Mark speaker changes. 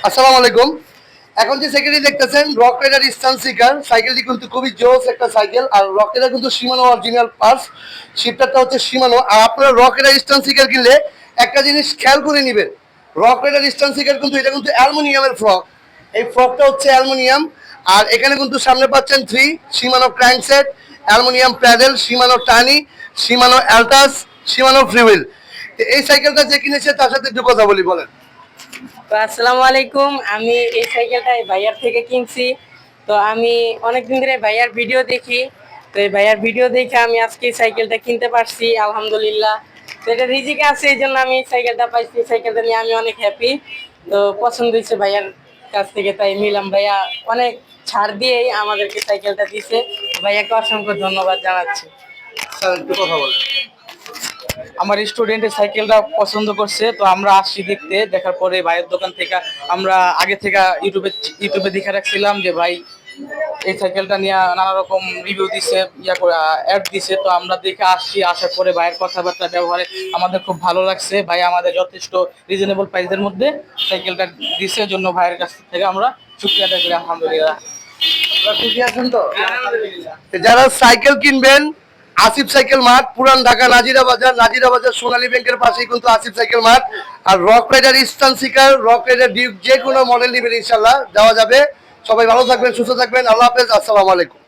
Speaker 1: আসসালামু আলাইকুম। এখন যে সাইকেলটি দেখতেছেন রক রাইডার স্টান সিকার, সাইকেলটি কিন্তু খুবই জোস একটা সাইকেল। আর রক রাইডার কিন্তু সীমানো অরিজিনাল পার্টস, শিপটারটা হচ্ছে সীমানো। আর আপনারা রক রাইডার স্টান সিকার কিনলে একটা জিনিস খেয়াল করে নেবেন, রক রাইডার স্টান সিকার কিন্তু এটা কিন্তু অ্যালুমিনিয়ামের ফ্রক। এই ফ্রকটা হচ্ছে অ্যালুমিনিয়াম। আর এখানে কিন্তু সামনে পাচ্ছেন সীমানো ক্র্যাঙ্কসেট, অ্যালুমিনিয়াম প্যাডেল, সীমানো টানি, সীমানো অ্যালটাস, সীমানো ফ্রিউইল। এই সাইকেলটা যে কিনেছে তার সাথে একটু কথা বলি, বলেন।
Speaker 2: তো আসসালামু আলাইকুম। আমি এই সাইকেলটা এই ভাইয়ার থেকে কিনছি। তো আমি অনেকদিন ধরে ভাইয়ার ভিডিও দেখি। তো এই ভাইয়ার ভিডিও দেখে আমি আজকে এই সাইকেলটা কিনতে পারছি, আলহামদুলিল্লাহ। তো এটা রিজিকে আছে, এই জন্য আমি এই সাইকেলটা পাইছি। এই সাইকেলটা নিয়ে আমি অনেক হ্যাপি। তো পছন্দ হয়েছে ভাইয়ার কাছ থেকে, তাই নিলাম। ভাইয়া অনেক ছাড় দিয়েই আমাদেরকে সাইকেলটা দিছে। ভাইয়াকে অসংখ্য ধন্যবাদ জানাচ্ছি।
Speaker 1: স্যার একটু কথা বলেন।
Speaker 3: আমার স্টুডেন্টের সাইকেলটা পছন্দ করছে, তো আমরা আসছি দেখতে। দেখার পরে ভাইয়ের দোকান থেকে আমরা আগে থেকে ইউটিউবে দেখে রাখছিলাম যে ভাই এই সাইকেলটা নিয়ে নানা রকম রিভিউ দিছে, অ্যাড দিছে। তো আমরা দেখে আসছি, আসার পরে ভাইয়ের কথাবার্তা ব্যবহারে আমাদের খুব ভালো লাগছে। ভাই আমাদের যথেষ্ট রিজনেবল প্রাইসের মধ্যে সাইকেলটা দিছে, জন্য ভাইয়ের কাছ থেকে আমরা শুকরিয়া আদায় করি, আলহামদুলিল্লাহ।
Speaker 1: আপনারা খুশি আছেন তো? যারা সাইকেল কিনবেন, আসিফ সাইকেল মার্ট, পুরান ঢাকা নাজিরা বাজার সোনালী ব্যাংকের পাশেই কিন্তু আসিফ সাইকেল মার্ট। আর রক রাইডার স্টান সিকার, রক রাইডার ডিউক, যে কোনো মডেল নেবেন ইনশাল্লাহ দেওয়া যাবে। সবাই ভালো থাকবেন, সুস্থ থাকবেন। আল্লাহ হাফেজ, আসসালামু আলাইকুম।